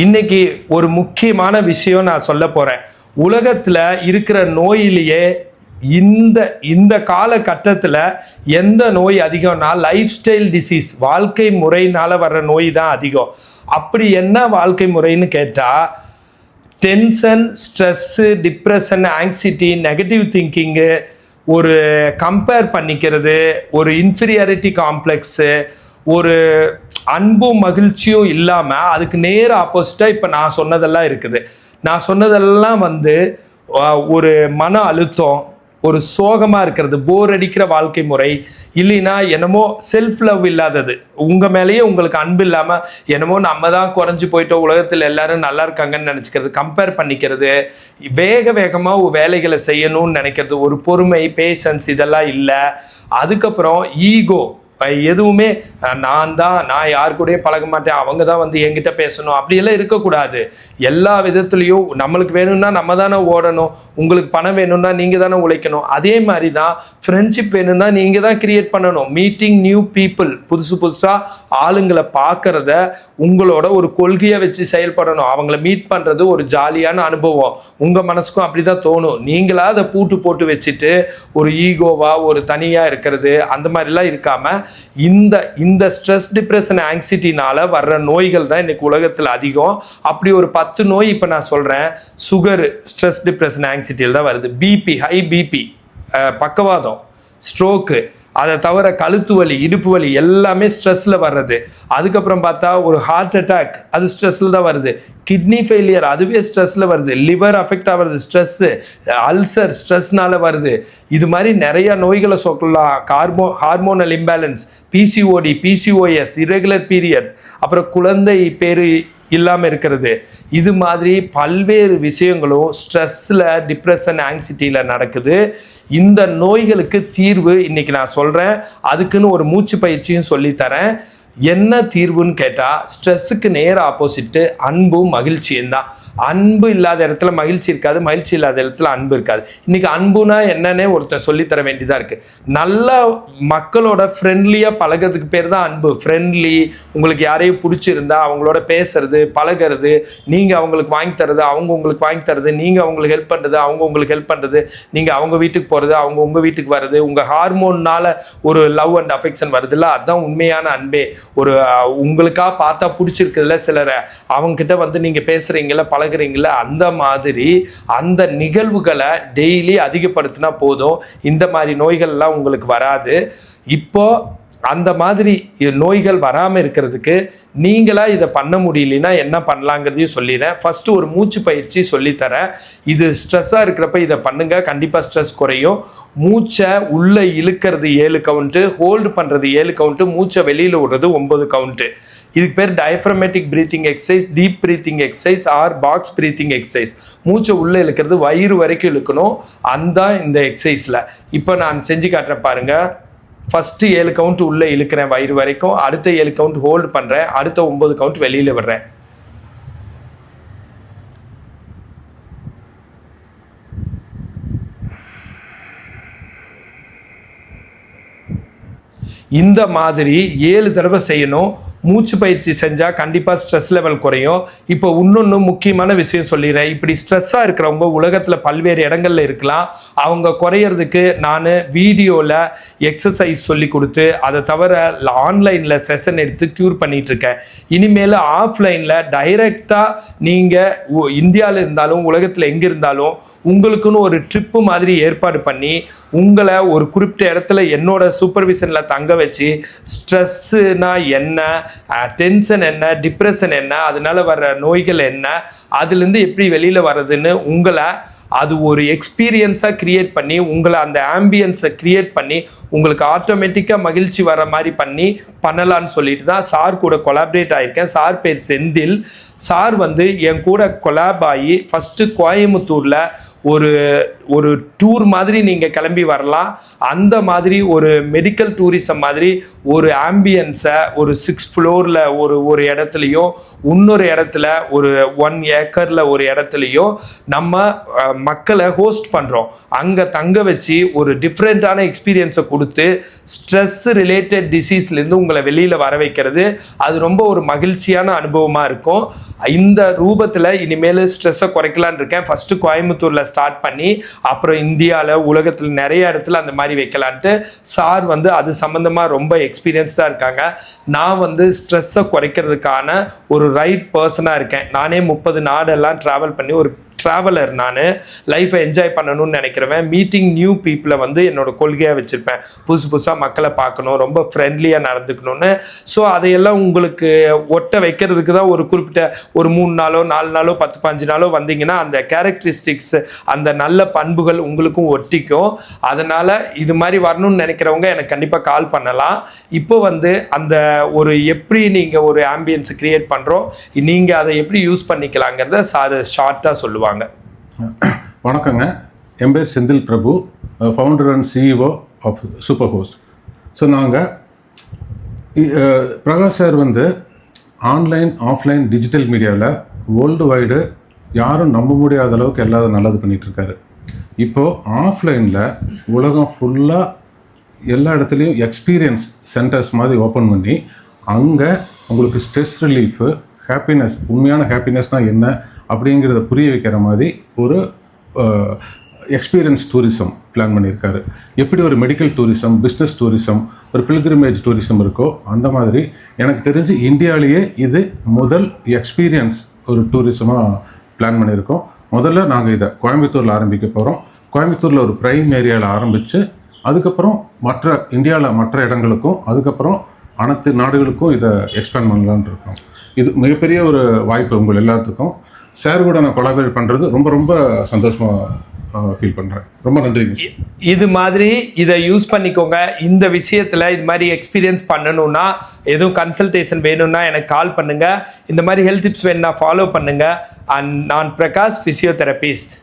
இன்னைக்கு ஒரு முக்கியமான விஷயம் நான் சொல்ல போறேன். உலகத்துல இருக்கிற நோயிலேயே இந்த இந்த காலகட்டத்தில் எந்த நோய் அதிகம்னா லைஃப் ஸ்டைல் டிசீஸ், வாழ்க்கை முறையினால வர்ற நோய் தான் அதிகம். அப்படி என்ன வாழ்க்கை முறைன்னு கேட்டால், tension, stress, depression, anxiety, negative thinking, ஒரு கம்பேர் பண்ணிக்கிறது, ஒரு இன்ஃபீரியாரிட்டி காம்ப்ளெக்ஸு, ஒரு அன்பும் மகிழ்ச்சியும் இல்லாமல் அதுக்கு நேர ஆப்போசிட்டாக இப்போ நான் சொன்னதெல்லாம் இருக்குது. நான் சொன்னதெல்லாம் ஒரு மன அழுத்தம், ஒரு சோகமாக இருக்கிறது, போர் அடிக்கிற வாழ்க்கை முறை, இல்லைன்னா என்னமோ செல்ஃப் லவ் இல்லாதது, உங்கள் மேலேயே உங்களுக்கு அன்பு இல்லாமல் என்னமோ நம்ம தான் குறைஞ்சி போயிட்டோம், உலகத்தில் எல்லாரும் நல்லா இருக்காங்கன்னு நினச்சிக்கிறது, கம்பேர் பண்ணிக்கிறது, வேகமாக வேலைகளை செய்யணும்னு நினைக்கிறது, ஒரு பொறுமை, பேஷன்ஸ் இதெல்லாம் இல்லை. அதுக்கப்புறம் ஈகோ, எதுவுமே நான் யார் கூடயும் பழக மாட்டேன், அவங்க தான் என்கிட்ட பேசணும், அப்படியெல்லாம் இருக்கக்கூடாது. எல்லா விதத்துலையும் நம்மளுக்கு வேணும்னா நம்ம தானே ஓடணும், உங்களுக்கு பணம் வேணும்னா நீங்கள் தானே உழைக்கணும். அதே மாதிரி தான் ஃப்ரெண்ட்ஷிப் வேணும்னா நீங்கள் தான் கிரியேட் பண்ணணும். மீட்டிங் நியூ பீப்புள், புதுசாக ஆளுங்களை பார்க்கறத உங்களோட ஒரு கொள்கையை வச்சு செயல்படணும். அவங்கள மீட் பண்ணுறது ஒரு ஜாலியான அனுபவம். உங்கள் மனசுக்கும் அப்படி தான் தோணும். நீங்களா அதை பூட்டு போட்டு வச்சுட்டு ஒரு ஈகோவா, ஒரு தனியாக இருக்கிறது, அந்த மாதிரிலாம் இருக்காமல் இந்த ஸ்ட்ரெஸ், டிப்ரெஷன், ஆங்ஸைட்டினால வர்ற நோய்கள் தான் இன்னைக்கு உலகத்தில் அதிகம். அப்படி ஒரு 10 நோய் இப்போ நான் சொல்கிறேன். சுகரு ஸ்ட்ரெஸ், டிப்ரெஷன், ஆங்ஸைட்டியில் தான் வருது. பிபி, ஹை பிபி, பக்கவாதம், ஸ்ட்ரோக்கு, அதை தவிர கழுத்து வலி, இடுப்பு வலி எல்லாமே ஸ்ட்ரெஸ்ஸில் வர்றது. அதுக்கப்புறம் பார்த்தா ஒரு ஹார்ட் அட்டாக், அது ஸ்ட்ரெஸ்ஸில் தான் வருது. கிட்னி ஃபெயிலியர், அதுவே ஸ்ட்ரெஸ்ஸில் வருது. லிவர் அஃபெக்ட் ஆகிறது ஸ்ட்ரெஸ்ஸு. அல்சர் ஸ்ட்ரெஸ்னால வருது. இது மாதிரி நிறைய நோய்களை சொல்லலாம். Hormonal imbalance, PCOD, PCOS, irregular periods, அப்புறம் குழந்தை பேரு இல்லாமல் இருக்கிறது. இது மாதிரி பல்வேறு விஷயங்களும் ஸ்ட்ரெஸ்ஸில், டிப்ரெஷன், ஆங்ஸைட்டியில் நடக்குது. இந்த நோய்களுக்கு தீர்வு இன்னைக்கு நான் சொல்கிறேன். அதுக்குன்னு ஒரு மூச்சு பயிற்சியும் சொல்லித்தரேன். என்ன தீர்வுன்னு கேட்டால், ஸ்ட்ரெஸ்ஸுக்கு நேர ஆப்போசிட்டு அன்பும் மகிழ்ச்சியும் தான். அன்பு இல்லாத இடத்துல மகிழ்ச்சி இருக்காது, மகிழ்ச்சி இல்லாத இடத்துல அன்பு இருக்காது. இன்னைக்கு அன்புனா என்னன்னே ஒருத்தர் சொல்லித்தர வேண்டியதாக இருக்குது. நல்ல மக்களோட ஃப்ரெண்ட்லியாக பழகிறதுக்கு பேர் தான் அன்பு. ஃப்ரெண்ட்லி, உங்களுக்கு யாரையும் பிடிச்சிருந்தா அவங்களோட பேசுறது, பழகிறது, நீங்கள் அவங்களுக்கு வாங்கி தர்றது, அவங்க உங்களுக்கு வாங்கி தர்றது, நீங்கள் அவங்களுக்கு ஹெல்ப் பண்ணுறது, அவங்க உங்களுக்கு ஹெல்ப் பண்ணுறது, நீங்கள் அவங்க வீட்டுக்கு போகிறது, அவங்க உங்கள் வீட்டுக்கு வர்றது, உங்கள் ஹார்மோன்னால ஒரு லவ் அண்ட் அஃபெக்ஷன் வருதுல்ல, அதுதான் உண்மையான அன்பே. ஒரு உங்களுக்காக பார்த்தா பிடிச்சிருக்குதுல சிலரை, அவங்ககிட்ட நீங்கள் பேசுகிறீங்கள, பழகுறீங்கள, அந்த மாதிரி அந்த நிகழ்வுகளை டெய்லி அதிகப்படுத்தினா போதும். இந்த மாதிரி நோய்கள்லாம் உங்களுக்கு வராது. இப்போ அந்த மாதிரி நோய்கள் வராமல் இருக்கிறதுக்கு நீங்களா இதை பண்ண முடியலன்னா என்ன பண்ணலாங்கிறதையும் சொல்லிடுறேன். ஃபஸ்ட்டு ஒரு மூச்சு பயிற்சி சொல்லித்தரேன். இது ஸ்ட்ரெஸ்ஸாக இருக்கிறப்ப இதை பண்ணுங்க, கண்டிப்பாக ஸ்ட்ரெஸ் குறையும். மூச்சை உள்ளே இழுக்கிறது 7 கவுண்ட்டு, ஹோல்டு பண்ணுறது 7 கவுண்ட்டு, மூச்சை வெளியில் விடுறது 9 கவுண்ட்டு. இதுக்கு பேர் diaphragmatic breathing exercise, deep breathing exercise R box breathing exercise. மூச்சை உள்ளே இழுக்கிறது வயிறு வரைக்கும் இழுக்கணும். அந்த இந்த எக்ஸசைஸில் இப்போ நான் செஞ்சு காட்டுறேன் பாருங்கள். ஃபஸ்ட்டு 7 கவுண்ட் உள்ளே இழுக்கிறேன் வயிறு வரைக்கும், அடுத்த 7 கவுண்ட் ஹோல்டு பண்ணுறேன், அடுத்த 9 கவுண்ட் வெளியில் விடுறேன். இந்த மாதிரி 7 தடவை செய்யணும். மூச்சு பயிற்சி செஞ்சால் கண்டிப்பாக ஸ்ட்ரெஸ் லெவல் குறையும். இப்போ இன்னொன்று முக்கியமான விஷயம் சொல்லிடுறேன். இப்படி ஸ்ட்ரெஸ்ஸாக இருக்கிறவங்க உலகத்தில் பல்வேறு இடங்கள்ல இருக்கலாம். அவங்க குறையிறதுக்கு நான் வீடியோவில் எக்ஸசைஸ் சொல்லி கொடுத்து, அதை தவிர ஆன்லைனில் செஷன் எடுத்து க்யூர் பண்ணிகிட்ருக்கேன். இனிமேல் ஆஃப்லைனில் டைரெக்டாக நீங்கள் இந்தியாவில் இருந்தாலும் உலகத்தில் எங்கே இருந்தாலும் உங்களுக்குன்னு ஒரு ட்ரிப்பு மாதிரி ஏற்பாடு பண்ணி உங்களை ஒரு குறிப்பிட்ட இடத்துல என்னோட சூப்பர்விஷனில் தங்க வச்சு, ஸ்ட்ரெஸ்ஸுனா என்ன, டென்ஷன் என்ன, டிப்ரெஷன் என்ன, அதனால வர்ற நோய்கள் என்ன, அதுலேருந்து எப்படி வெளியில் வர்றதுன்னு உங்களை அது ஒரு எக்ஸ்பீரியன்ஸாக க்ரியேட் பண்ணி, உங்களை அந்த ஆம்பியன்ஸை க்ரியேட் பண்ணி உங்களுக்கு ஆட்டோமேட்டிக்காக மகிழ்ச்சி வர மாதிரி பண்ணலான்னு சொல்லிட்டு தான் சார் கூட கொலாபரேட் ஆகியிருக்கேன். சார் பேர் செந்தில். சார் என் கூட கொலாப் ஆகி ஃபஸ்ட்டு கோயம்புத்தூரில் ஒரு ஒரு டூர் மாதிரி நீங்கள் கிளம்பி வரலாம். அந்த மாதிரி ஒரு மெடிக்கல் டூரிசம் மாதிரி ஒரு ஆம்பியன்ஸை ஒரு 6th ஃப்ளோரில் ஒரு இடத்துலையோ, இன்னொரு இடத்துல ஒரு 1 ஏக்கரில் ஒரு இடத்துலையோ நம்ம மக்களை ஹோஸ்ட் பண்ணுறோம். அங்கே தங்க வச்சு ஒரு டிஃப்ரெண்ட்டான எக்ஸ்பீரியன்ஸை கொடுத்து ஸ்ட்ரெஸ் ரிலேட்டட் டிசீஸ்லேருந்து உங்களை வெளியில் வர வைக்கிறது அது ரொம்ப ஒரு மகிழ்ச்சியான அனுபவமாக இருக்கும். இந்த ரூபத்தில் இனிமேல் ஸ்ட்ரெஸ்ஸை குறைக்கலான்னு இருக்கேன். ஃபஸ்ட்டு கோயம்புத்தூரில் ஸ்டார்ட் பண்ணி அப்புறம் இந்தியாவில் உலகத்தில் நிறைய இடத்துல அந்த மாதிரி வைக்கலான்ட்டு சார் வந்து அது சம்மந்தமாக ரொம்ப எக்ஸ்பீரியன்ஸ்டாக இருக்காங்க. நான் ஸ்ட்ரெஸ்ஸை குறைக்கிறதுக்கான ஒரு ரைட் பர்சனாக இருக்கேன். நானே 30 நாடெல்லாம் ட்ராவல் பண்ணி ஒரு ட்ராவலர். நான் லைஃப்பை என்ஜாய் பண்ணணும்னு நினைக்கிறவன். மீட்டிங் நியூ பீப்புளை என்னோட கொள்கையாக வச்சுருப்பேன். புதுசாக மக்களை பார்க்கணும், ரொம்ப ஃப்ரெண்ட்லியாக நடந்துக்கணும்னு. ஸோ அதையெல்லாம் உங்களுக்கு ஒட்ட வைக்கிறதுக்கு தான் ஒரு குறிப்பிட்ட ஒரு 3 நாளோ 4 நாளோ 10-15 நாளோ வந்தீங்கன்னா அந்த கேரக்டரிஸ்டிக்ஸ் அந்த நல்ல பண்புகள் உங்களுக்கும் ஒட்டிக்கும். அதனால் இது மாதிரி வரணும்னு நினைக்கிறவங்க எனக்கு கண்டிப்பாக கால் பண்ணலாம். இப்போ அந்த ஒரு எப்படி நீங்கள் ஒரு ஆம்பியன்ஸ் கிரியேட் பண்ணுறோம், நீங்கள் அதை எப்படி யூஸ் பண்ணிக்கலாங்கிறத சார் ஷார்ட்டாக சொல்லுவாங்க. வணக்கங்க, என் பேர் Senthil Prabhu, founder and CEO of super host. So நாங்கள் Prakash sir online offline digital மீடியாவில் வேர்ல்டு வைடு யாரும் நம்ப முடியாத அளவுக்கு எல்லாரும் நல்லது பண்ணிகிட்ருக்காரு. இப்போது ஆஃப்லைனில் உலகம் ஃபுல்லாக எல்லா இடத்துலையும் எக்ஸ்பீரியன்ஸ் சென்டர்ஸ் மாதிரி ஓப்பன் பண்ணி அங்கே உங்களுக்கு ஸ்ட்ரெஸ் ரிலீஃபு, ஹாப்பினஸ், உண்மையான ஹாப்பினஸ்னால் என்ன அப்படிங்கிறத புரிய வைக்கிற மாதிரி ஒரு எக்ஸ்பீரியன்ஸ் டூரிசம் பிளான் பண்ணியிருக்காரு. எப்படி ஒரு மெடிக்கல் டூரிசம், பிஸ்னஸ் டூரிசம், ஒரு பில்கிரிமேஜ் டூரிசம் இருக்கோ அந்த மாதிரி எனக்கு தெரிஞ்சு இந்தியாவிலேயே இது முதல் எக்ஸ்பீரியன்ஸ் ஒரு டூரிசமாக பிளான் பண்ணியிருக்கோம். முதல்ல நாங்கள் இதை கோயம்புத்தூரில் ஆரம்பிக்க போகிறோம். கோயம்புத்தூரில் ஒரு ப்ரைம் ஏரியாவில் ஆரம்பித்து அதுக்கப்புறம் இந்தியாவில் மற்ற இடங்களுக்கும் அதுக்கப்புறம் அனைத்து நாடுகளுக்கும் இதை எக்ஸ்பேண்ட் பண்ணலான்னு இருக்கோம். இது மிகப்பெரிய ஒரு வாய்ப்பு உங்கள் எல்லாத்துக்கும். சார் கூட நான் கொலாபரேட் பண்ணுறது ரொம்ப ரொம்ப சந்தோஷமாக ஃபீல் பண்ணுறேன். ரொம்ப நன்றி. இது மாதிரி இதை யூஸ் பண்ணிக்கோங்க. இந்த விஷயத்தில் இது மாதிரி எக்ஸ்பீரியன்ஸ் பண்ணணும்னா, எதுவும் கன்சல்டேஷன் வேணும்னா எனக்கு கால் பண்ணுங்கள். இந்த மாதிரி ஹெல்த் டிப்ஸ் வேணும்னா ஃபாலோ பண்ணுங்கள். அண்ட் நான் பிரகாஷ், ஃபிசியோதெரபிஸ்ட்.